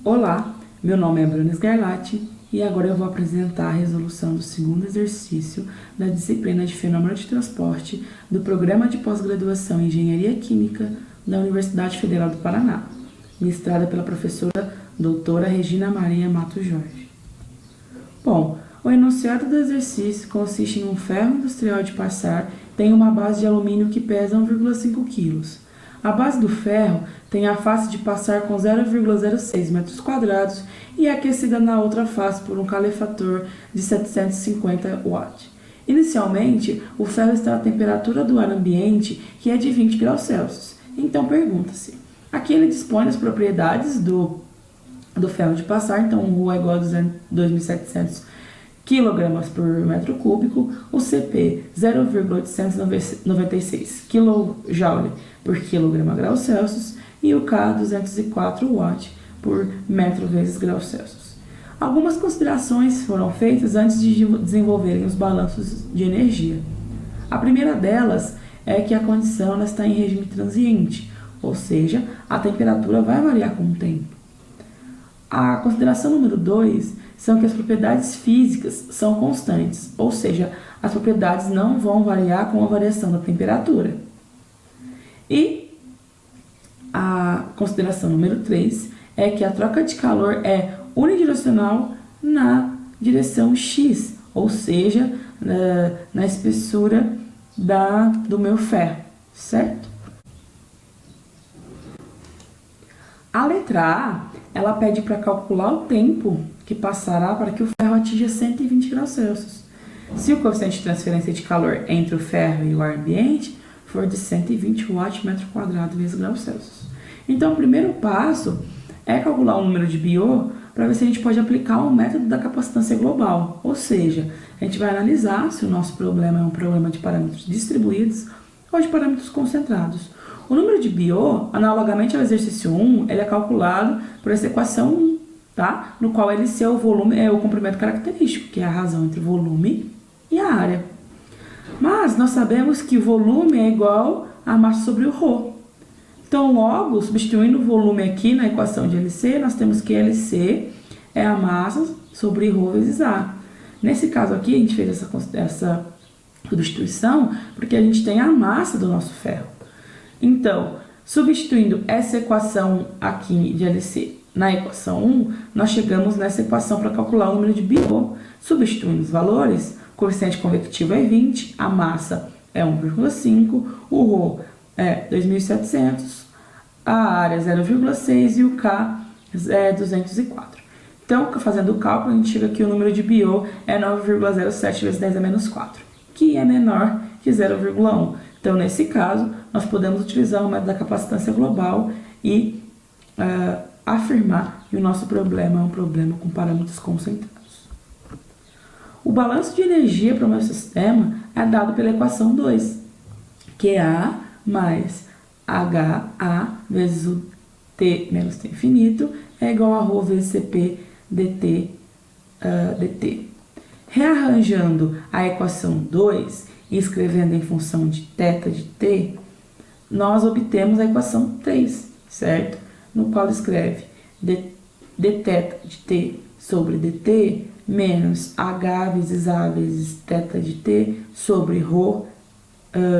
Olá, meu nome é Bruna Sgarlatti e agora eu vou apresentar a resolução do segundo exercício da disciplina de Fenômeno de Transporte do Programa de Pós-Graduação em Engenharia Química da Universidade Federal do Paraná, ministrada pela professora doutora Regina Maria Mato Jorge. Bom, o enunciado do exercício consiste em um ferro industrial de passar tem uma base de alumínio que pesa 1,5 kg. A base do ferro tem a face de passar com 0,06 metros quadrados e é aquecida na outra face por um calefator de 750 watts. Inicialmente, o ferro está à temperatura do ar ambiente, que é de 20 graus Celsius. Então, pergunta-se, aqui ele dispõe das propriedades do ferro de passar, então o Rho é igual a 2.700 kg por metro cúbico, o CP 0,896 kJ por quilograma grau Celsius e o K 204 watt por metro vezes grau Celsius. Algumas considerações foram feitas antes de desenvolverem os balanços de energia. A primeira delas é que a condição está em regime transiente, ou seja, a temperatura vai variar com o tempo. A consideração número 2 são que as propriedades físicas são constantes, ou seja, as propriedades não vão variar com a variação da temperatura. E a consideração número 3 é que a troca de calor é unidirecional na direção X, ou seja, na espessura do meu ferro, certo? A letra A, ela pede para calcular o tempo que passará para que o ferro atinja 120 graus Celsius. Se o coeficiente de transferência de calor entre o ferro e o ar ambiente for de 120 watts metro quadrado vezes graus Celsius. Então, o primeiro passo é calcular o número de Biot para ver se a gente pode aplicar o método da capacitância global. Ou seja, a gente vai analisar se o nosso problema é um problema de parâmetros distribuídos ou de parâmetros concentrados. O número de Biot, analogamente ao exercício 1, ele é calculado por essa equação 1, tá? No qual LC é o volume, é o comprimento característico, que é a razão entre volume e a área. Mas nós sabemos que volume é igual a massa sobre o ρ. Então, logo, substituindo o volume aqui na equação de LC, nós temos que LC é a massa sobre ρ vezes A. Nesse caso aqui, a gente fez essa substituição porque a gente tem a massa do nosso ferro. Então, substituindo essa equação aqui de LC na equação 1, nós chegamos nessa equação para calcular o número de Biot. Substituindo os valores, o coeficiente convectivo é 20, a massa é 1,5, o ρ é 2.700, a área é 0,6 e o K é 204. Então, fazendo o cálculo, a gente chega que o número de Biot é 9,07 vezes 10 a menos 4, que é menor que 0,1. Então, nesse caso, nós podemos utilizar o método da capacitância global e afirmar que o nosso problema é um problema com parâmetros concentrados. O balanço de energia para o meu sistema é dado pela equação 2, que é A mais HA vezes o T menos T infinito é igual a ρ vezes CP dt. Rearranjando a equação 2 e escrevendo em função de θ de t, nós obtemos a equação 3, certo? No qual escreve dθ de t sobre dt menos h vezes a vezes θ de t sobre ρ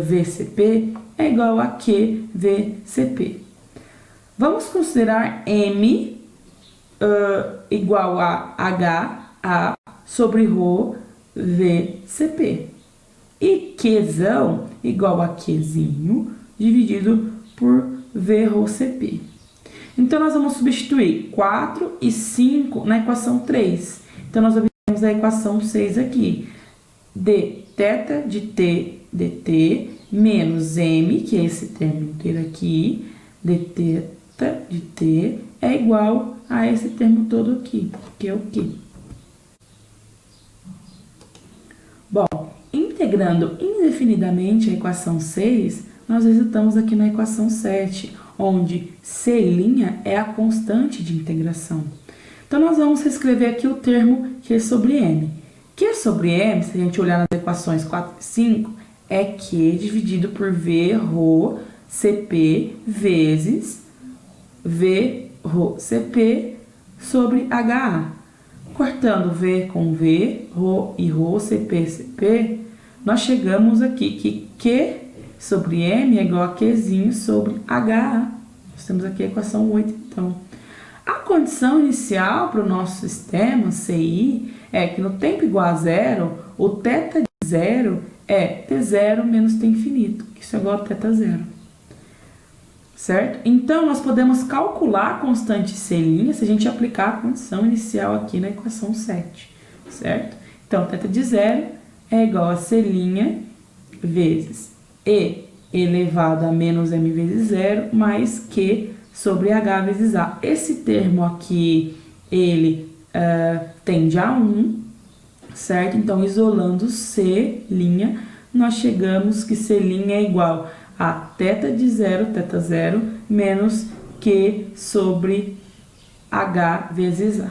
VCP é igual a Q VCP. Vamos considerar M igual a HA sobre ρ VCP. E Qzão igual a Qzinho dividido por VρCP. Então, nós vamos substituir 4 e 5 na equação 3. Então, nós obtemos a equação 6 aqui. dθ de t dt menos m, que é esse termo inteiro aqui, dθ de t é igual a esse termo todo aqui, que é o Q. Bom, integrando indefinidamente a equação 6, nós resultamos aqui na equação 7, onde C' é a constante de integração. Então, nós vamos reescrever aqui o termo Q sobre M. Q sobre M, se a gente olhar nas equações 4 e 5, é Q dividido por VρCP vezes VρCP sobre HA. Cortando V com V, Rho e Rho, CP, CP, nós chegamos aqui que Q sobre M é igual a Qzinho sobre HA. Nós temos aqui a equação 8, então. A condição inicial para o nosso sistema CI é que no tempo igual a zero, o θ de zero é T0 menos T infinito, que isso é igual a θ0. Certo? Então, nós podemos calcular a constante C' se a gente aplicar a condição inicial aqui na equação 7. Certo? Então, θ de zero é igual a C' vezes E elevado a menos M vezes zero mais Q sobre H vezes A. Esse termo aqui, ele tende a 1, certo? Então, isolando C', nós chegamos que C' é igual a θ de zero, θ0, menos Q sobre H vezes A,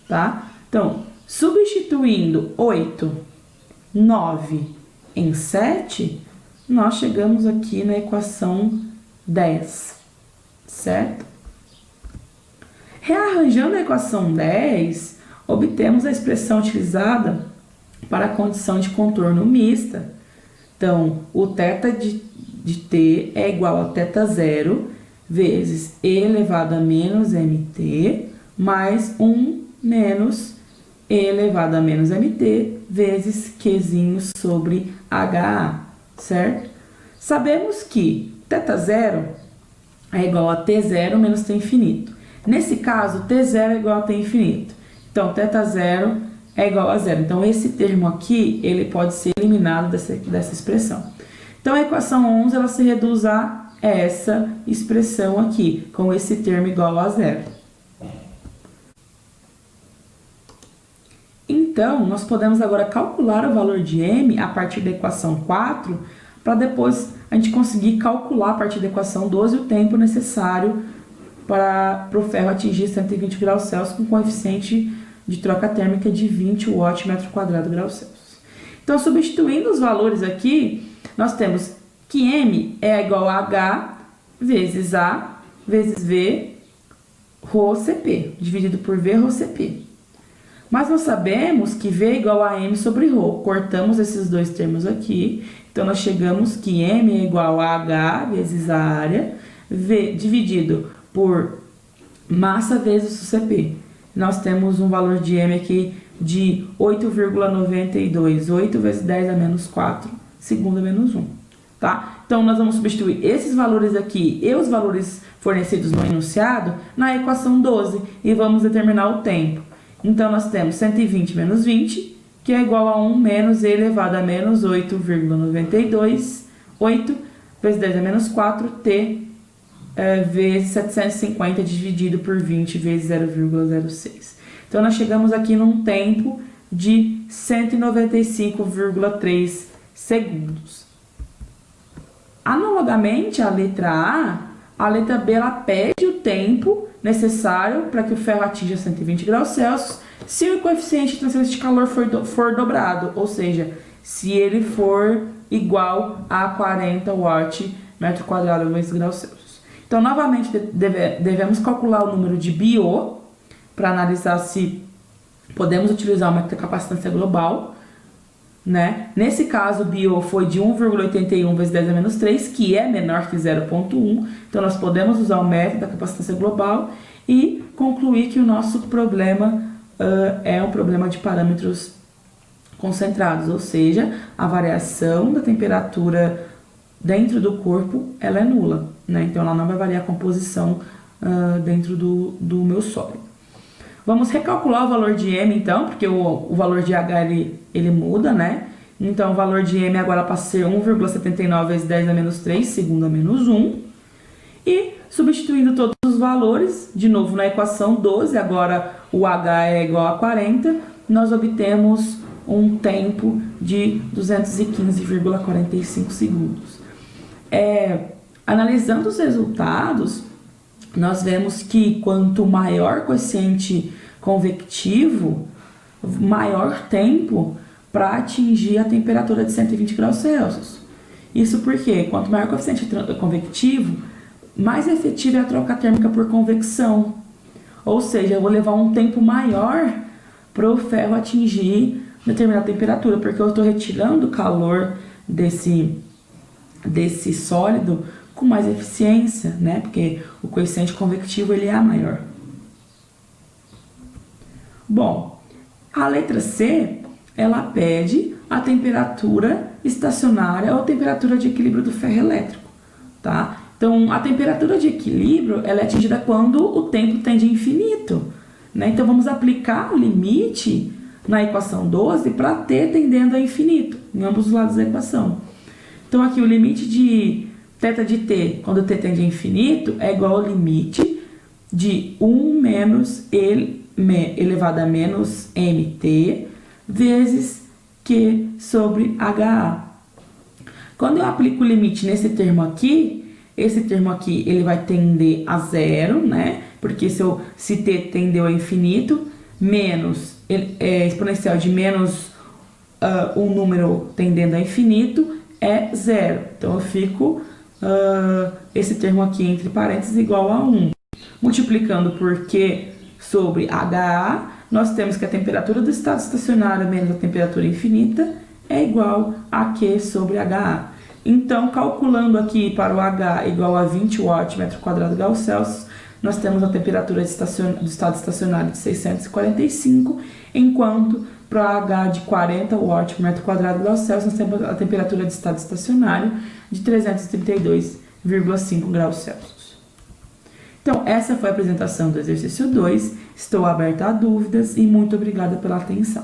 tá? Então, substituindo 8, 9 em 7, nós chegamos aqui na equação 10, certo? Rearranjando a equação 10, obtemos a expressão utilizada para a condição de contorno mista. Então, o θ de t é igual a θ0 vezes e elevado a menos mt mais 1 menos e elevado a menos mt vezes qzinho sobre HA, certo? Sabemos que θ0 é igual a t0 menos t infinito. Nesse caso, t0 é igual a t infinito. Então, θ0 é igual a zero. Então, esse termo aqui, ele pode ser eliminado dessa expressão. Então, a equação 11, ela se reduz a essa expressão aqui, com esse termo igual a zero. Então, nós podemos agora calcular o valor de M a partir da equação 4, para depois a gente conseguir calcular a partir da equação 12 o tempo necessário para o ferro atingir 120 graus Celsius com coeficiente de troca térmica de 20 watt metro quadrado graus Celsius. Então, substituindo os valores aqui, nós temos que M é igual a H vezes A vezes V Rho CP, dividido por V Rho CP. Mas nós sabemos que V é igual a M sobre Rho. Cortamos esses dois termos aqui. Então, nós chegamos que M é igual a H vezes a área, V dividido por massa vezes o CP. Nós temos um valor de M aqui de 8,92. 8 vezes 10 a menos 4, segundo a menos 1. Tá? Então, nós vamos substituir esses valores aqui e os valores fornecidos no enunciado na equação 12 e vamos determinar o tempo. Então, nós temos 120 menos 20, que é igual a 1 menos e elevado a menos 8,92. 8 vezes 10 a menos 4, t vezes 750 dividido por 20 vezes 0,06. Então, nós chegamos aqui num tempo de 195,3 segundos. Analogamente à letra A letra B ela pede o tempo necessário para que o ferro atinja 120 graus Celsius se o coeficiente de transferência de calor for dobrado, ou seja, se ele for igual a 40 watt metro quadrado vezes graus Celsius. Então, novamente, devemos calcular o número de BO para analisar se podemos utilizar uma capacitância global, né? Nesse caso, o BO foi de 1,81 vezes 10 a menos 3, que é menor que 0,1. Então, nós podemos usar o método da capacitância global e concluir que o nosso problema é um problema de parâmetros concentrados, ou seja, a variação da temperatura dentro do corpo ela é nula, né? Então, ela não vai variar a composição dentro do meu sólido. Vamos recalcular o valor de M, então, porque o valor de H ele muda, né? Então, o valor de M agora passa a ser 1,79 vezes 10 a menos 3, segundo a menos 1. E, substituindo todos os valores, de novo na equação 12, agora o H é igual a 40, nós obtemos um tempo de 215,45 segundos. Analisando os resultados, nós vemos que quanto maior o coeficiente convectivo, maior tempo para atingir a temperatura de 120 graus Celsius. Isso porque quanto maior o coeficiente convectivo, mais efetiva é a troca térmica por convecção. Ou seja, eu vou levar um tempo maior para o ferro atingir determinada temperatura, porque eu estou retirando o calor desse sólido com mais eficiência, né? Porque o coeficiente convectivo ele é maior. Bom, a letra C, ela pede a temperatura estacionária ou temperatura de equilíbrio do ferro elétrico, tá? Então, a temperatura de equilíbrio ela é atingida quando o tempo tende a infinito, né? Então, vamos aplicar o limite na equação 12 para t tendendo a infinito, em ambos os lados da equação. Então, aqui o limite de θ de t, quando t tende a infinito, é igual ao limite de 1 menos elevado a menos mt vezes Q sobre HA. Quando eu aplico o limite nesse termo aqui, esse termo aqui ele vai tender a zero, né? Porque se t tendeu a infinito, menos exponencial de menos um número tendendo a infinito é zero. Então, eu fico esse termo aqui entre parênteses igual a 1. Multiplicando por Q sobre HA, nós temos que a temperatura do estado estacionário menos a temperatura infinita é igual a Q sobre HA. Então, calculando aqui para o H igual a 20 watts metro quadrado Gauss Celsius, nós temos a temperatura do estado estacionário de 645, enquanto para o H de 40 watts por metro quadrado Gauss Celsius, nós temos a temperatura de estado estacionário de 332,5 graus Celsius. Então, essa foi a apresentação do exercício 2. Estou aberta a dúvidas e muito obrigada pela atenção.